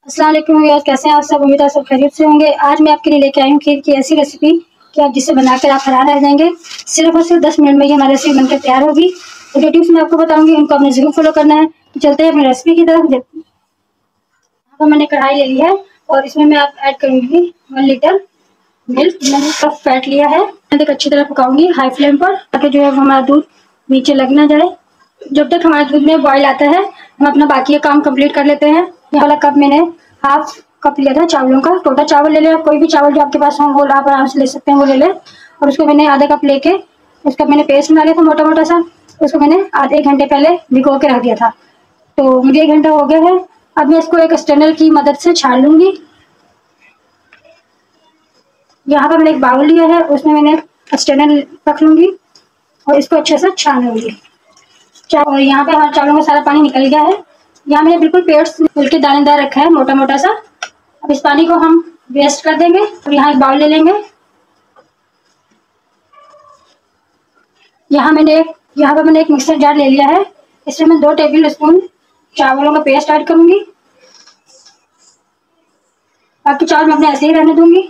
अस्सलाम वालेकुम व्यूअर्स, कैसे हैं आप सब। उम्मीद है सब खैरियत से होंगे। आज मैं आपके लिए लेके आई हूँ खीर की ऐसी रेसिपी कि आप जिसे बनाकर आप हैरान रह जाएंगे। सिर्फ और सिर्फ 10 मिनट में ये हमारी रेसिपी बनकर तैयार होगी। तो जो टिप्स मैं आपको बताऊंगी उनको आपने जरूर फॉलो करना है। तो चलते हैं अपनी रेसिपी की तरफ। यहाँ पर मैंने कढ़ाई ले ली है और इसमें मैं आप ऐड करूंगी 1 लीटर मिल्क। मैंने कप फैट लिया है। मैं तक अच्छी तरह पकाऊंगी हाई फ्लेम पर, ताकि जो है हमारा दूध नीचे लग ना जाए। जब तक हमारे दूध में बॉईल आता है हम अपना बाकी काम कंप्लीट कर लेते हैं। ये वाला कप मैंने हाफ कप लिया था चावलों का। टोटल चावल ले लें, कोई भी चावल जो आपके पास हो वो आप आराम से ले सकते हैं, वो ले लें। और उसको मैंने आधा कप लेके उसका मैंने पेस्ट बना लिया था मोटा मोटा सा। उसको मैंने आधे 1 घंटे पहले भिगो के रख दिया था। तो मुझे 1 घंटा हो गया है। अब मैं इसको एक स्ट्रेनर की मदद से छान लूंगी। यहाँ पर मैंने एक बाउल लिया है, उसमें मैंने स्ट्रेनर रख लूंगी और इसको अच्छे से छान लूंगी। और यहाँ पे हमारे चावलों में सारा पानी निकल गया है। यहाँ मैंने बिल्कुल पेस्ट बिल्कुल दानेदार रखा है, मोटा मोटा सा। अब इस पानी को हम वेस्ट कर देंगे और यहाँ एक बाउल ले लेंगे। यहाँ पर मैंने एक मिक्सर जार ले लिया है। इसमें मैं 2 टेबल स्पून चावलों का पेस्ट ऐड करूंगी। बाकी चावल मैं अपने ऐसे ही रहने दूंगी।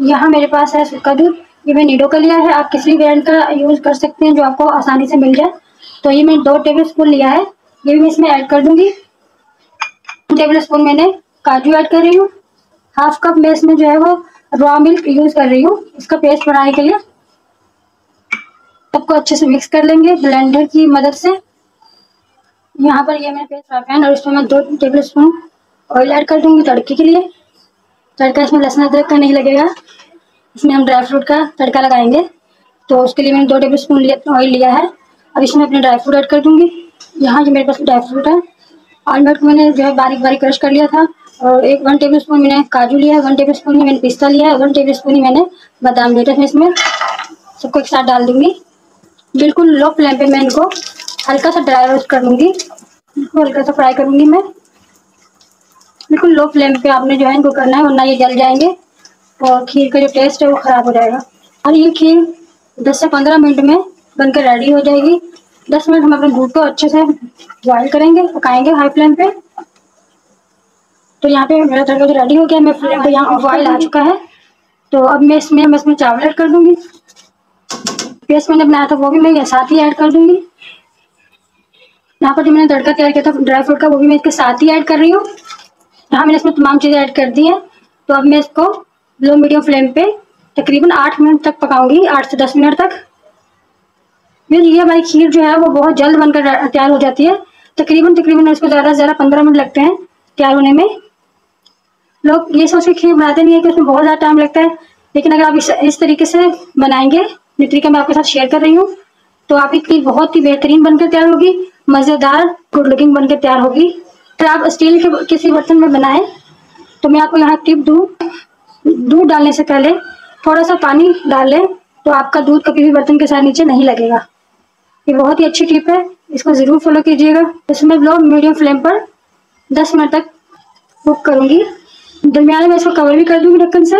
यहाँ मेरे पास है सूखा दूध, ये मैं नीडो का लिया है। आप किसी भी ब्रांड का यूज कर सकते हैं जो आपको आसानी से मिल जाए। तो ये मैंने 2 टेबल स्पून लिया है, ये भी मैं इसमें ऐड कर दूंगी। 2 टेबल स्पून मैंने काजू ऐड कर रही हूँ। हाफ कप मैं इसमें जो है वो रॉ मिल्क यूज कर रही हूँ इसका पेस्ट बनाने के लिए। सबको अच्छे से मिक्स कर लेंगे ब्लेंडर की मदद से। यहाँ पर ये मैंने पेस्ट रखा है और इसमें मैं 2 टेबल स्पून ऑयल ऐड कर दूंगी तड़के के लिए। तड़का इसमें लहसुन अदरक का नहीं लगेगा, इसमें हम ड्राई फ्रूट का तड़का लगाएंगे। तो उसके लिए मैंने 2 टेबल स्पून ऑयल लिया है। अब इसमें अपने ड्राई फ्रूट ऐड कर दूंगी। यहाँ जो मेरे पास ड्राई फ्रूट है, आलमंड को मैंने जो है बारीक बारीक क्रश कर लिया था। और 1 टेबल स्पून मैंने काजू लिया है, 1 टेबल स्पून ही मैंने पिस्ता लिया है, 1 टेबल स्पून ही मैंने बादाम लिया था। इसमें सबको एक साथ डाल दूंगी। बिल्कुल लो फ्लेम पे मैं इनको हल्का सा ड्राई रोस्ट कर लूँगी। इनको हल्का सा फ्राई करूँगी मैं। बिल्कुल लो फ्लेम पे आपने जो है इनको करना है, वरना ये जल जाएंगे और खीर का जो टेस्ट है वो ख़राब हो जाएगा। और ये खीर 10 से 15 मिनट में बनकर रेडी हो जाएगी। 10 मिनट हम अपने दूध को अच्छे से बॉयल करेंगे, पकाएंगे हाई फ्लेम पे। तो यहाँ पे मेरा तड़का जो रेडी हो गया, मैं फ्लेम पे यहाँ बॉयल आ चुका है। तो अब मैं इसमें चावल ऐड कर दूंगी। पेस्ट मैंने बनाया था वो भी मैं साथ ही ऐड कर दूंगी। यहाँ पर जो मैंने तड़का तैयार किया था ड्राई फ्रूट का, वो भी मैं इसके साथ ही ऐड कर रही हूँ। यहाँ मैंने इसमें तमाम चीज़ें ऐड कर दी हैं। तो अब मैं इसको लो मीडियम फ्लेम पे तकरीबन 8 मिनट तक पकाऊंगी, 8 से 10 मिनट तक। ये हमारी खीर जो है वो बहुत जल्द बनकर तैयार हो जाती है। तकरीबन इसको ज़्यादा से ज़्यादा 15 मिनट लगते हैं तैयार होने में। लोग ये सोच के खीर बनाते नहीं है कि उसमें बहुत ज़्यादा टाइम लगता है, लेकिन अगर आप इस तरीके से बनाएंगे, जिस तरीके मैं आपके साथ शेयर कर रही हूँ, तो आपकी खीर बहुत ही बेहतरीन बनकर तैयार होगी, मज़ेदार गुड लुकिंग बनकर तैयार होगी। अगर आप स्टील के किसी बर्तन में बनाएं तो मैं आपको यहाँ टिप दूँ, दूध डालने से पहले थोड़ा सा पानी डाल लें तो आपका दूध कभी भी बर्तन के साथ नीचे नहीं लगेगा। ये बहुत ही अच्छी टिप है, इसको ज़रूर फॉलो कीजिएगा। इसमें लो मीडियम फ्लेम पर 10 मिनट तक कुक करूँगी। दरमियान में इसको कवर भी कर दूँगी ढक्कन से,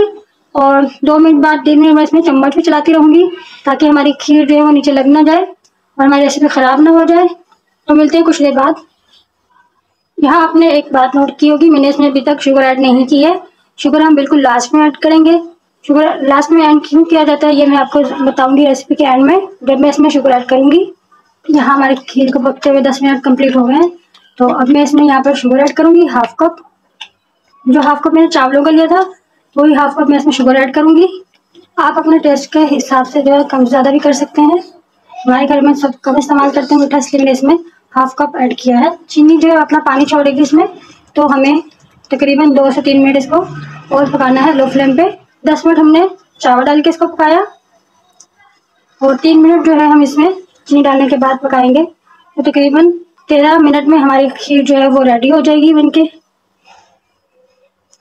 और 2 मिनट बाद 3 मिनट में इसमें चम्मच भी चलाती रहूँगी, ताकि हमारी खीर जो है वो नीचे लग ना जाए और हमारी रेसिपी ख़राब ना हो जाए। तो मिलते हैं कुछ देर बाद। यहाँ आपने एक बात नोट की होगी, मैंने इसमें अभी तक शुगर ऐड नहीं की है। शुगर हम बिल्कुल लास्ट में ऐड करेंगे। शुगर लास्ट में ऐड क्यों किया जाता है ये मैं आपको बताऊँगी रेसिपी के एंड में, जब मैं इसमें शुगर ऐड करूँगी। यहाँ हमारी खीर को पकते हुए 10 मिनट कंप्लीट हो गए हैं। तो अब मैं इसमें यहाँ पर शुगर ऐड करूँगी हाफ कप। जो हाफ कप मैंने चावलों का लिया था वही हाफ कप मैं इसमें शुगर ऐड करूँगी। आप अपने टेस्ट के हिसाब से जो है कम ज़्यादा भी कर सकते हैं। हमारे घर में सब कम इस्तेमाल करते हैं मीठा, इसलिए मैंने इसमें हाफ कप ऐड किया है। चीनी जो है अपना पानी छोड़ेगी इसमें, तो हमें तकरीबन 2 से 3 मिनट इसको और पकाना है लो फ्लेम पे। 10 मिनट हमने चावल डाल के इसको पकाया और 3 मिनट जो है हम इसमें चीनी डालने के बाद पकाएंगे। तो तकरीबन 13 मिनट में हमारी खीर जो है वो रेडी हो जाएगी बनके।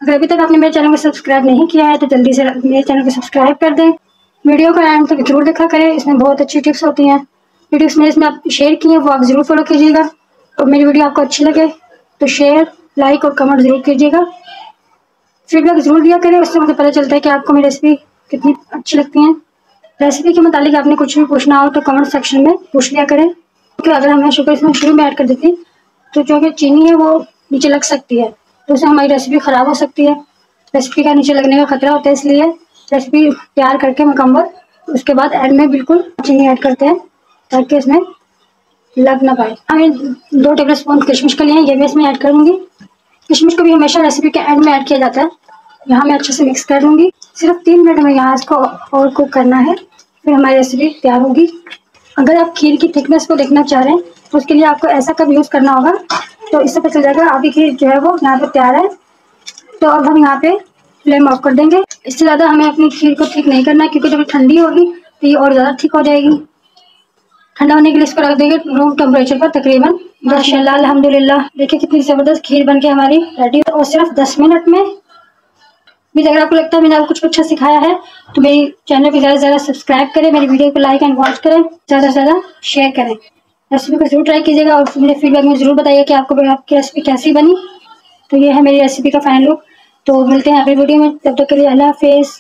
अगर अभी तक आपने मेरे चैनल को सब्सक्राइब नहीं किया है तो जल्दी से मेरे चैनल को सब्सक्राइब कर दें। वीडियो को एंड तक जरूर देखा करें, इसमें बहुत अच्छी टिप्स होती हैं। जो टिप्स मैंने इसमें आप शेयर की हैं वो आप ज़रूर फॉलो कीजिएगा। और मेरी वीडियो आपको अच्छी लगे तो शेयर, लाइक और कमेंट ज़रूर कीजिएगा। फीडबैक ज़रूर दिया करें, उससे मुझे पता चलता है कि आपको मेरी रेसिपी कितनी अच्छी लगती हैं। रेसिपी के मुतालिक आपने कुछ भी पूछना हो तो कमेंट सेक्शन में पूछ लिया करें, क्योंकि अगर हमें शुगर इसमें शुरू में ऐड कर देती तो जो कि चीनी है वो नीचे लग सकती है। तो उससे हमारी रेसिपी ख़राब हो सकती है। रेसिपी का नीचे लगने का खतरा होता है, इसलिए रेसिपी तैयार करके मुकम्मल उसके बाद एंड में बिल्कुल चीनी ऐड करते हैं ताकि इसमें लग ना पाए। हमें 2 टेबल स्पून किशमिश का लिए हैं, ये भी इसमें ऐड करूँगी। किशमिश को भी हमेशा रेसिपी के एंड में ऐड किया जाता है। यहाँ मैं अच्छे से मिक्स कर लूँगी। सिर्फ 3 मिनट में यहाँ इसको और कुक करना है, फिर हमारी रेसिपी तैयार होगी। अगर आप खीर की थिकनेस को देखना चाह रहे हैं तो उसके लिए आपको ऐसा कप यूज़ करना होगा, तो इससे पता चल जाएगा आपकी खीर जो है वो यहाँ पे तैयार है। तो अब हम यहाँ पे फ्लेम ऑफ कर देंगे। इससे ज़्यादा हमें अपनी खीर को ठीक नहीं करना है, क्योंकि जब ठंडी होगी तो ये और ज़्यादा ठीक हो जाएगी। ठंडा होने के लिए इसको रख देंगे रूम टेम्परेचर पर तकरीबन। माशाल्लाह अल्हम्दुलिल्लाह, देखिए कितनी ज़बरदस्त खीर बन के हमारी रेडी है, और सिर्फ 10 मिनट में। भी अगर आपको लगता है मैंने आपको कुछ अच्छा सिखाया है तो मेरी चैनल को ज़्यादा से ज़्यादा सब्सक्राइब करें, मेरी वीडियो को लाइक एंड वॉच करें, ज़्यादा से ज़्यादा शेयर करें। रेसिपी को जरूर ट्राई कीजिएगा और मेरे फीडबैक में ज़रूर बताइए कि आपकी रेसिपी कैसी बनी। तो ये है मेरी रेसिपी का फाइनल लुक। तो मिलते हैं अगली वीडियो में, तब तक के लिए अल्लाह हाफिज़।